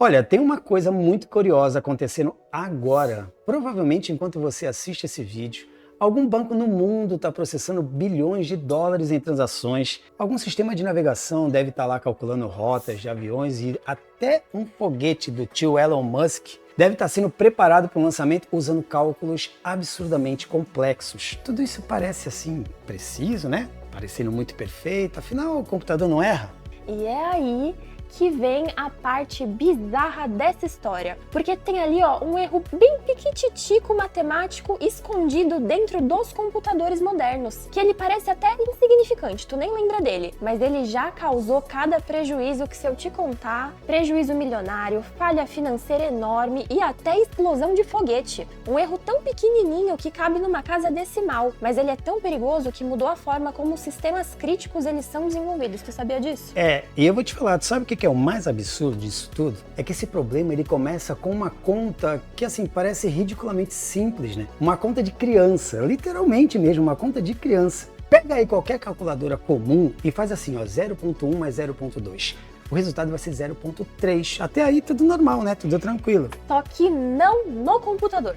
Olha, tem uma coisa muito curiosa acontecendo agora. Provavelmente enquanto você assiste esse vídeo, algum banco no mundo está processando bilhões de dólares em transações, algum sistema de navegação deve estar lá calculando rotas de aviões e até um foguete do tio Elon Musk deve estar sendo preparado para o lançamento usando cálculos absurdamente complexos. Tudo isso parece assim preciso, né? Parecendo muito perfeito, afinal o computador não erra. E é aí que vem a parte bizarra dessa história. Porque tem ali, ó, um erro bem piquititico matemático escondido dentro dos computadores modernos, que ele parece até insignificante, tu nem lembra dele, mas ele já causou cada prejuízo que se eu te contar, prejuízo milionário, falha financeira enorme e até explosão de foguete. Um erro tão pequenininho que cabe numa casa decimal, mas ele é tão perigoso que mudou a forma como os sistemas críticos eles são desenvolvidos. Tu sabia disso? E eu vou te falar, tu sabe o que é o mais absurdo disso tudo? É que esse problema ele começa com uma conta que assim parece ridiculamente simples, né? Uma conta de criança, literalmente mesmo, uma conta de criança. Pega aí qualquer calculadora comum e faz assim, ó, 0.1 mais 0.2. O resultado vai ser 0.3. Até aí tudo normal, né? Tudo tranquilo. Só que não no computador.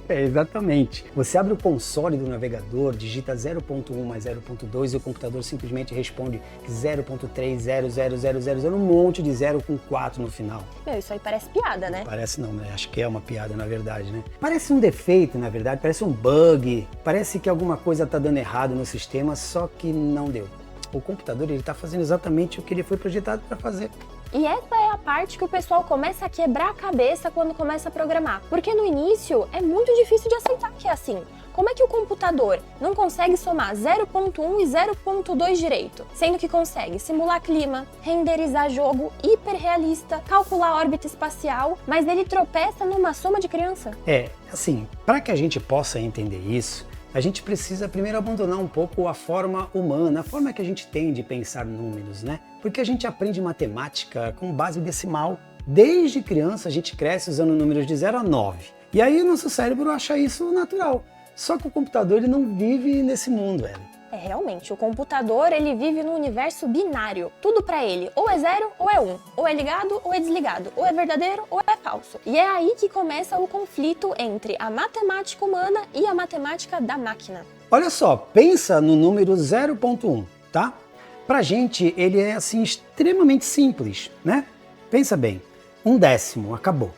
Exatamente. Você abre o console do navegador, digita 0.1 mais 0.2 e o computador simplesmente responde 0.3000000, um monte de 0 com 4 no final. Meu, isso aí parece piada, né? Parece não, né? Acho que é uma piada na verdade, né? Parece um defeito, na verdade, parece um bug, parece que alguma coisa está dando errado no sistema, só que não deu. O computador ele está fazendo exatamente o que ele foi projetado para fazer. E essa é a parte que o pessoal começa a quebrar a cabeça quando começa a programar. Porque no início é muito difícil de aceitar que é assim. Como é que o computador não consegue somar 0.1 e 0.2 direito? Sendo que consegue simular clima, renderizar jogo hiperrealista, calcular órbita espacial, mas ele tropeça numa soma de criança. Assim, para que a gente possa entender isso, a gente precisa primeiro abandonar um pouco a forma humana, a forma que a gente tem de pensar números, né? Porque a gente aprende matemática com base decimal. Desde criança a gente cresce usando números de 0 a 9. E aí o nosso cérebro acha isso natural. Só que o computador ele não vive nesse mundo, velho. Realmente, o computador ele vive num universo binário. Tudo pra ele ou é 0 ou é 1, ou é ligado ou é desligado, ou é verdadeiro ou é falso. E é aí que começa o conflito entre a matemática humana e a matemática da máquina. Olha só, pensa no número 0.1, tá? Pra gente ele é assim extremamente simples, né? Pensa bem, 1/10, acabou.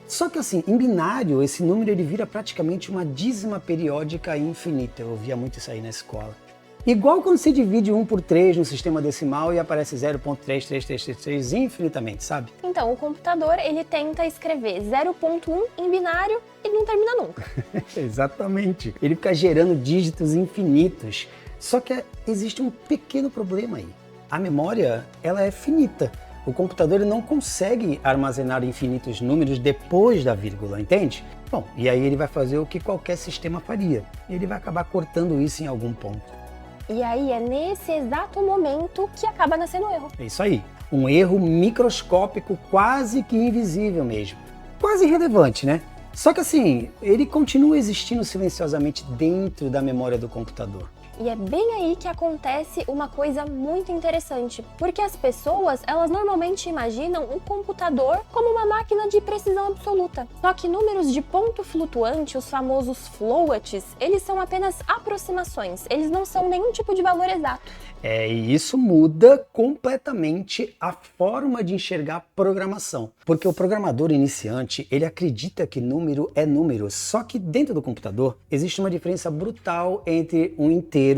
Só que assim, em binário, esse número ele vira praticamente uma dízima periódica infinita. Eu ouvia muito isso aí na escola. Igual quando se divide 1 por 3 no sistema decimal e aparece 0.33333 infinitamente, sabe? Então, o computador ele tenta escrever 0.1 em binário e não termina nunca. Exatamente. Ele fica gerando dígitos infinitos. Só que existe um pequeno problema aí. A memória, ela é finita. O computador ele não consegue armazenar infinitos números depois da vírgula, entende? Bom, e aí ele vai fazer o que qualquer sistema faria. Ele vai acabar cortando isso em algum ponto. E aí é nesse exato momento que acaba nascendo o erro. É isso aí. Um erro microscópico, quase que invisível mesmo. Quase irrelevante, né? Só que assim, ele continua existindo silenciosamente dentro da memória do computador. E é bem aí que acontece uma coisa muito interessante, porque as pessoas, elas normalmente imaginam o computador como uma máquina de precisão absoluta. Só que números de ponto flutuante, os famosos floats, eles são apenas aproximações, eles não são nenhum tipo de valor exato. E isso muda completamente a forma de enxergar programação. Porque o programador iniciante, ele acredita que número é número, só que dentro do computador existe uma diferença brutal entre um inteiro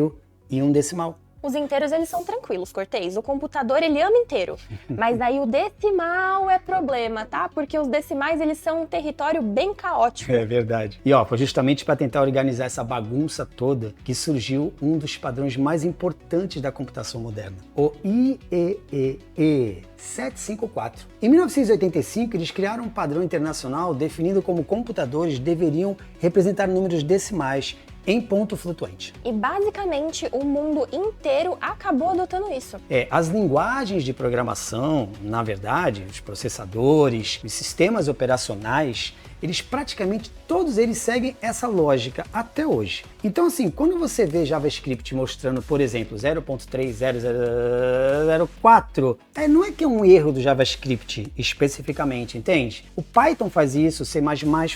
e um decimal. Os inteiros, eles são tranquilos, Cortez. O computador, ele ama inteiro. Mas aí o decimal é problema, tá? Porque os decimais, eles são um território bem caótico. É verdade. E foi justamente para tentar organizar essa bagunça toda que surgiu um dos padrões mais importantes da computação moderna, o IEEE 754. Em 1985, eles criaram um padrão internacional definindo como computadores deveriam representar números decimais em ponto flutuante. E basicamente o mundo inteiro acabou adotando isso. As linguagens de programação, na verdade, os processadores, os sistemas operacionais, eles praticamente todos eles seguem essa lógica até hoje. Então assim, quando você vê JavaScript mostrando, por exemplo, 0.30004, não é que é um erro do JavaScript especificamente, entende? O Python faz isso, o C++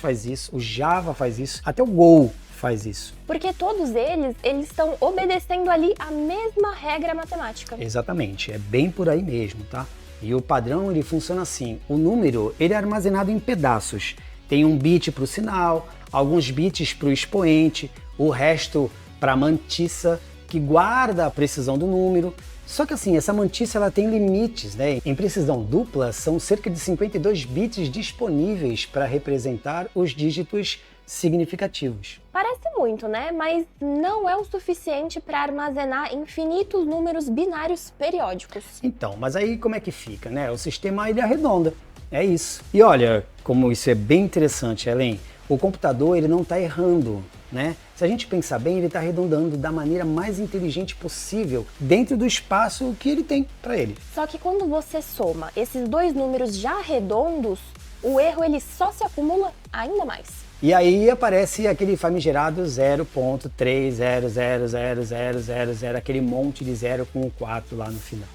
faz isso, o Java faz isso, até o Go faz isso. Porque todos eles estão obedecendo ali a mesma regra matemática. Exatamente, é bem por aí mesmo, tá? E o padrão ele funciona assim, o número ele é armazenado em pedaços. Tem um bit para o sinal, alguns bits para o expoente, o resto para a mantissa, que guarda a precisão do número. Só que assim, essa mantissa ela tem limites, né? Em precisão dupla, são cerca de 52 bits disponíveis para representar os dígitos significativos. Parece muito, né? Mas não é o suficiente para armazenar infinitos números binários periódicos. Então, mas aí como é que fica, né? O sistema ele arredonda. É isso. E olha como isso é bem interessante, Helen. O computador ele não está errando, né? Se a gente pensar bem, ele está arredondando da maneira mais inteligente possível dentro do espaço que ele tem para ele. Só que quando você soma esses dois números já redondos, o erro ele só se acumula ainda mais. E aí aparece aquele famigerado 0.3000000, aquele monte de zero com o 4 lá no final.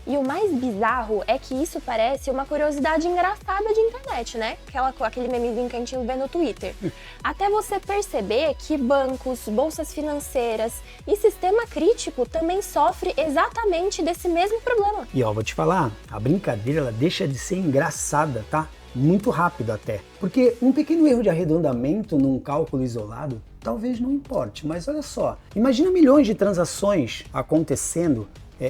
E o mais bizarro é que isso parece uma curiosidade engraçada de internet, né? Aquele memezinho que a gente vê no Twitter. Até você perceber que bancos, bolsas financeiras e sistema crítico também sofrem exatamente desse mesmo problema. E ó, vou te falar, a brincadeira ela deixa de ser engraçada, tá? Muito rápido até. Porque um pequeno erro de arredondamento num cálculo isolado talvez não importe, mas olha só, imagina milhões de transações acontecendo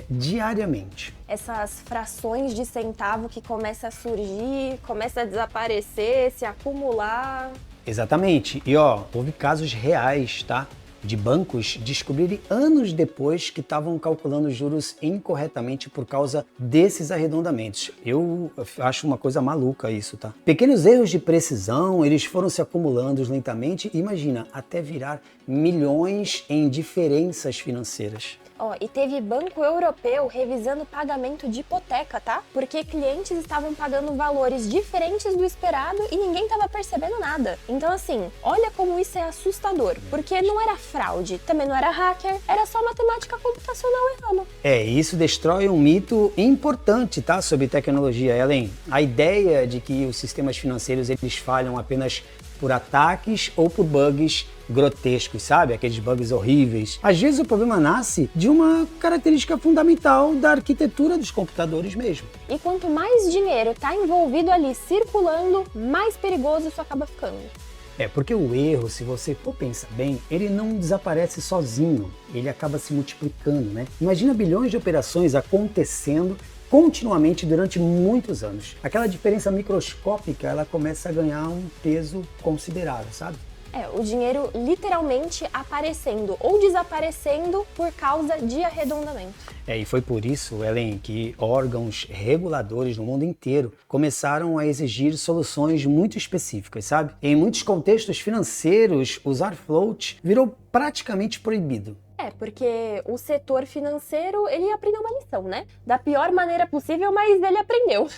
diariamente. Essas frações de centavo que começam a surgir, começam a desaparecer, se acumular. Exatamente. E ó, houve casos reais, tá? De bancos descobrirem anos depois que estavam calculando juros incorretamente por causa desses arredondamentos. Eu acho uma coisa maluca isso, tá? Pequenos erros de precisão, eles foram se acumulando lentamente, imagina, até virar milhões em diferenças financeiras. E teve banco europeu revisando pagamento de hipoteca, tá? Porque clientes estavam pagando valores diferentes do esperado e ninguém estava percebendo nada. Então assim, olha como isso é assustador, porque não era fraude, também não era hacker, era só matemática computacional errando. Isso destrói um mito importante, tá? Sobre tecnologia, Ellen. A ideia de que os sistemas financeiros eles falham apenas por ataques ou por bugs grotescos, sabe? Aqueles bugs horríveis. Às vezes o problema nasce de uma característica fundamental da arquitetura dos computadores mesmo. E quanto mais dinheiro está envolvido ali circulando, mais perigoso isso acaba ficando. Porque o erro, se você for pensar bem, ele não desaparece sozinho, ele acaba se multiplicando, né? Imagina bilhões de operações acontecendo continuamente durante muitos anos. Aquela diferença microscópica, ela começa a ganhar um peso considerável, sabe? O dinheiro literalmente aparecendo ou desaparecendo por causa de arredondamento. E foi por isso, Ellen, que órgãos reguladores no mundo inteiro começaram a exigir soluções muito específicas, sabe? Em muitos contextos financeiros, usar float virou praticamente proibido. Porque o setor financeiro, ele aprendeu uma lição, né? Da pior maneira possível, mas ele aprendeu.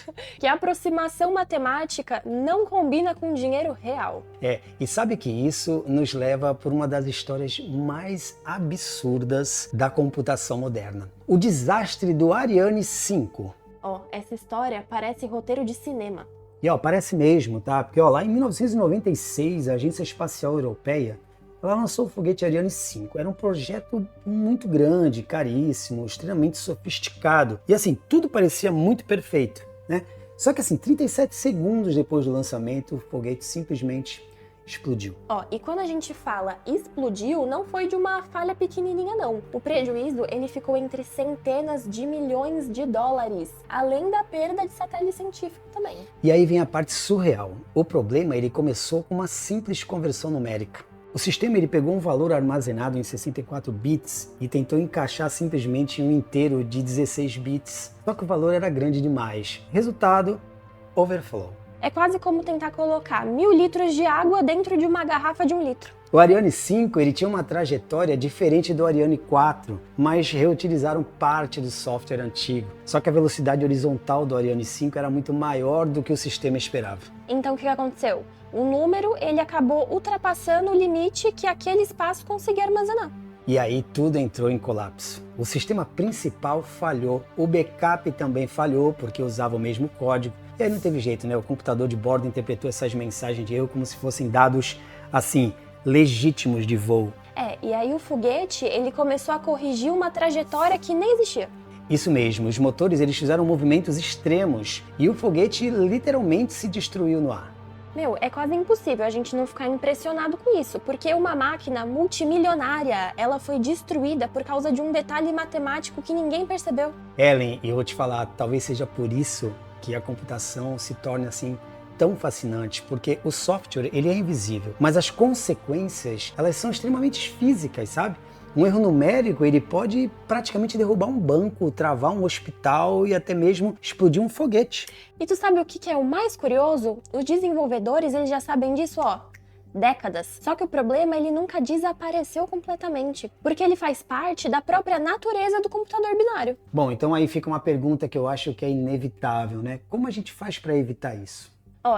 Que a aproximação matemática não combina com dinheiro real. E sabe que isso nos leva por uma das histórias mais absurdas da computação moderna. O desastre do Ariane 5. Essa história parece roteiro de cinema. E parece mesmo, tá? Porque lá em 1996, a Agência Espacial Europeia ela lançou o foguete Ariane 5. Era um projeto muito grande, caríssimo, extremamente sofisticado. E assim, tudo parecia muito perfeito, né? Só que assim, 37 segundos depois do lançamento, o foguete simplesmente explodiu. E quando a gente fala explodiu, não foi de uma falha pequenininha não. O prejuízo, ele ficou entre centenas de milhões de dólares, além da perda de satélite científico também. E aí vem a parte surreal. O problema, ele começou com uma simples conversão numérica. O sistema ele pegou um valor armazenado em 64 bits e tentou encaixar simplesmente em um inteiro de 16 bits. Só que o valor era grande demais. Resultado, overflow. É quase como tentar colocar 1000 litros de água dentro de uma garrafa de 1 litro. O Ariane 5 ele tinha uma trajetória diferente do Ariane 4, mas reutilizaram parte do software antigo. Só que a velocidade horizontal do Ariane 5 era muito maior do que o sistema esperava. Então o que aconteceu? O número ele acabou ultrapassando o limite que aquele espaço conseguia armazenar. E aí tudo entrou em colapso. O sistema principal falhou, o backup também falhou porque usava o mesmo código. E aí não teve jeito, né? O computador de bordo interpretou essas mensagens de erro como se fossem dados, assim, legítimos de voo. E aí o foguete ele começou a corrigir uma trajetória que nem existia. Isso mesmo, os motores eles fizeram movimentos extremos e o foguete literalmente se destruiu no ar. É quase impossível a gente não ficar impressionado com isso, porque uma máquina multimilionária, ela foi destruída por causa de um detalhe matemático que ninguém percebeu. Ellen, eu vou te falar, talvez seja por isso que a computação se torne assim tão fascinante, porque o software ele é invisível, mas as consequências elas são extremamente físicas, sabe? Um erro numérico ele pode praticamente derrubar um banco, travar um hospital e até mesmo explodir um foguete. E tu sabe o que é o mais curioso? Os desenvolvedores eles já sabem disso, décadas. Só que o problema ele nunca desapareceu completamente, porque ele faz parte da própria natureza do computador binário. Bom, então aí fica uma pergunta que eu acho que é inevitável, né? Como a gente faz para evitar isso?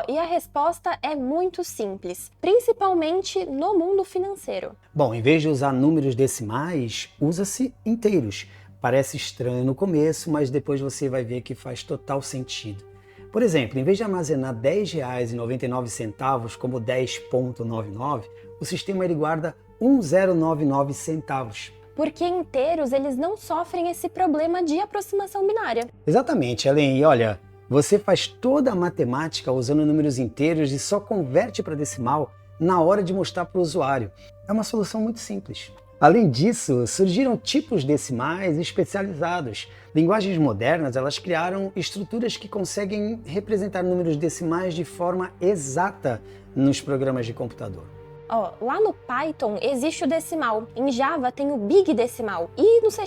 E a resposta é muito simples, principalmente no mundo financeiro. Bom, em vez de usar números decimais, usa-se inteiros. Parece estranho no começo, mas depois você vai ver que faz total sentido. Por exemplo, em vez de armazenar R$10,99 como 10,99, o sistema ele guarda 1,099 centavos. Porque inteiros eles não sofrem esse problema de aproximação binária. Exatamente, Ellen. E olha, você faz toda a matemática usando números inteiros e só converte para decimal na hora de mostrar para o usuário. É uma solução muito simples. Além disso, surgiram tipos decimais especializados. Linguagens modernas, elas criaram estruturas que conseguem representar números decimais de forma exata nos programas de computador. Lá no Python existe o decimal, em Java tem o Big Decimal e no C#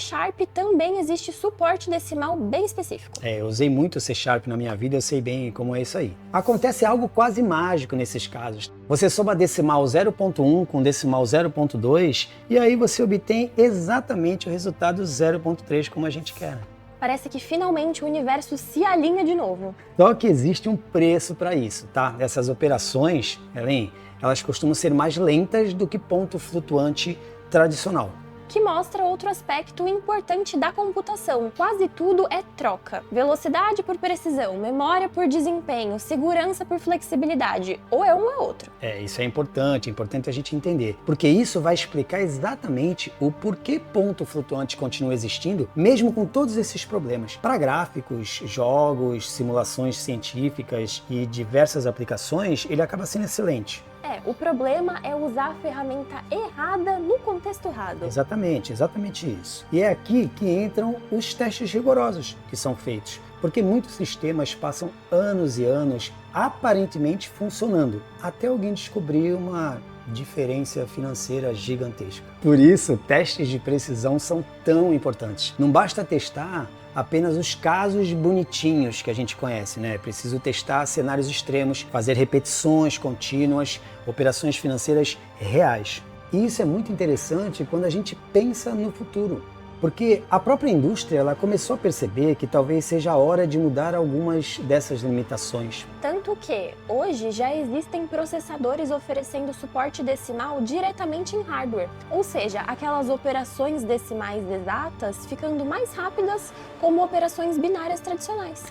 também existe suporte decimal bem específico. Eu usei muito o C# na minha vida, eu sei bem como é isso aí. Acontece algo quase mágico nesses casos. Você soma decimal 0.1 com decimal 0.2 e aí você obtém exatamente o resultado 0.3 como a gente quer. Parece que finalmente o universo se alinha de novo. Só que existe um preço para isso, tá? Essas operações, Ellen, elas costumam ser mais lentas do que ponto flutuante tradicional. Que mostra outro aspecto importante da computação. Quase tudo é troca. Velocidade por precisão, memória por desempenho, segurança por flexibilidade. Ou é um ou é outro. Isso é importante a gente entender. Porque isso vai explicar exatamente o porquê ponto flutuante continua existindo, mesmo com todos esses problemas. Para gráficos, jogos, simulações científicas e diversas aplicações, ele acaba sendo excelente. O problema é usar a ferramenta errada no contexto errado. Exatamente isso. E é aqui que entram os testes rigorosos que são feitos, porque muitos sistemas passam anos e anos aparentemente funcionando, até alguém descobrir uma diferença financeira gigantesca. Por isso, testes de precisão são tão importantes. Não basta testar apenas os casos bonitinhos que a gente conhece, né? É preciso testar cenários extremos, fazer repetições contínuas, operações financeiras reais. E isso é muito interessante quando a gente pensa no futuro, porque a própria indústria ela começou a perceber que talvez seja a hora de mudar algumas dessas limitações. Tanto que hoje já existem processadores oferecendo suporte decimal diretamente em hardware, ou seja, aquelas operações decimais exatas ficando mais rápidas como operações binárias tradicionais.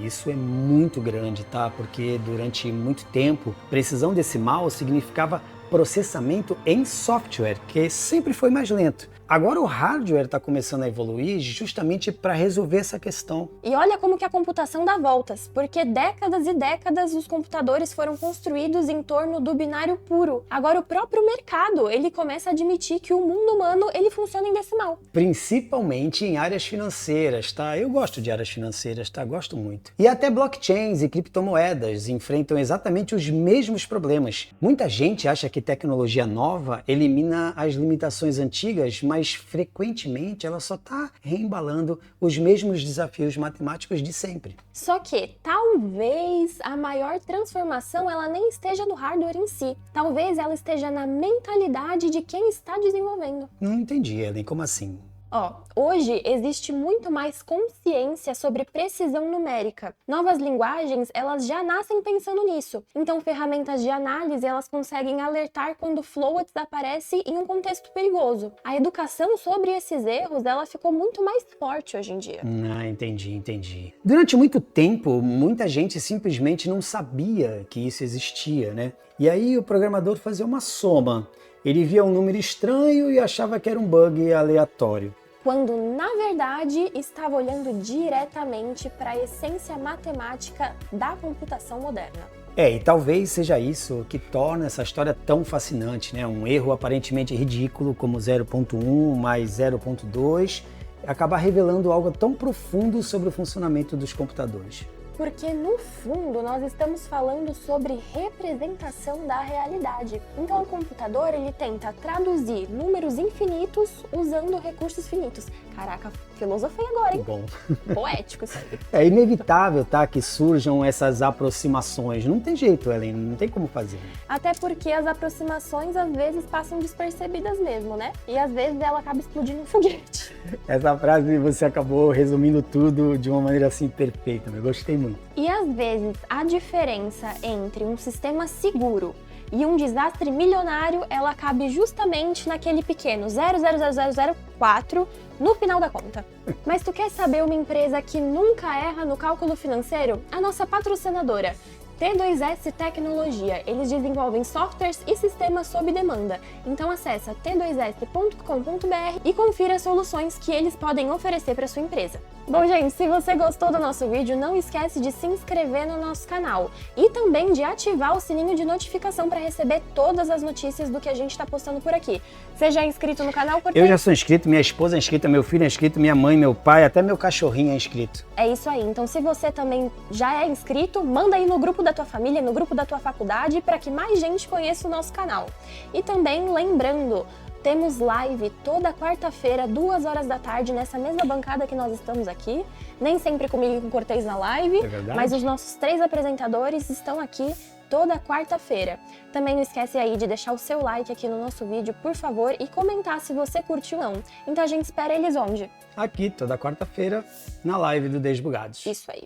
Isso é muito grande, tá? Porque durante muito tempo, precisão decimal significava processamento em software, que sempre foi mais lento. Agora o hardware está começando a evoluir justamente para resolver essa questão. E olha como que a computação dá voltas, porque décadas e décadas os computadores foram construídos em torno do binário puro. Agora o próprio mercado, ele começa a admitir que o mundo humano, ele funciona em decimal. Principalmente em áreas financeiras, tá? Eu gosto de áreas financeiras, tá? Gosto muito. E até blockchains e criptomoedas enfrentam exatamente os mesmos problemas. Muita gente acha que tecnologia nova elimina as limitações antigas, mas mas frequentemente ela só está reembalando os mesmos desafios matemáticos de sempre. Só que talvez a maior transformação ela nem esteja no hardware em si. Talvez ela esteja na mentalidade de quem está desenvolvendo. Não entendi, Ellen, como assim? Hoje existe muito mais consciência sobre precisão numérica. Novas linguagens, elas já nascem pensando nisso. Então, ferramentas de análise, elas conseguem alertar quando floats aparece em um contexto perigoso. A educação sobre esses erros, ela ficou muito mais forte hoje em dia. Entendi. Durante muito tempo, muita gente simplesmente não sabia que isso existia, né? E aí o programador fazia uma soma. Ele via um número estranho e achava que era um bug aleatório. Quando, na verdade, estava olhando diretamente para a essência matemática da computação moderna. E talvez seja isso que torna essa história tão fascinante, né? Um erro aparentemente ridículo como 0.1 mais 0.2 acabar revelando algo tão profundo sobre o funcionamento dos computadores. Porque, no fundo, nós estamos falando sobre representação da realidade. Então, o computador, ele tenta traduzir números infinitos usando recursos finitos. Caraca, filosofei agora, hein? Bom. Poético isso aí. É inevitável, tá, que surjam essas aproximações. Não tem jeito, Ellen, não tem como fazer. Até porque as aproximações, às vezes, passam despercebidas mesmo, né? E, às vezes, ela acaba explodindo um foguete. Essa frase você acabou resumindo tudo de uma maneira assim perfeita, eu gostei muito. E às vezes a diferença entre um sistema seguro e um desastre milionário, ela cabe justamente naquele pequeno 0,00004 no final da conta. Mas tu quer saber uma empresa que nunca erra no cálculo financeiro? A nossa patrocinadora, T2S Tecnologia. Eles desenvolvem softwares e sistemas sob demanda. Então acessa t2s.com.br e confira as soluções que eles podem oferecer para sua empresa. Bom, gente, se você gostou do nosso vídeo, não esquece de se inscrever no nosso canal e também de ativar o sininho de notificação para receber todas as notícias do que a gente está postando por aqui. Você já é inscrito no canal? Eu já sou inscrito, minha esposa é inscrita, meu filho é inscrito, minha mãe, meu pai, até meu cachorrinho é inscrito. É isso aí. Então, se você também já é inscrito, manda aí no grupo da tua família, no grupo da tua faculdade, para que mais gente conheça o nosso canal. E também lembrando, temos live toda quarta-feira, 2 horas da tarde, nessa mesma bancada que nós estamos aqui. Nem sempre comigo e com o Cortez na live, mas os nossos 3 apresentadores estão aqui toda quarta-feira. Também não esquece aí de deixar o seu like aqui no nosso vídeo, por favor, e comentar se você curtiu ou não. Então a gente espera eles onde? Aqui, toda quarta-feira, na live do Desbugados. Isso aí.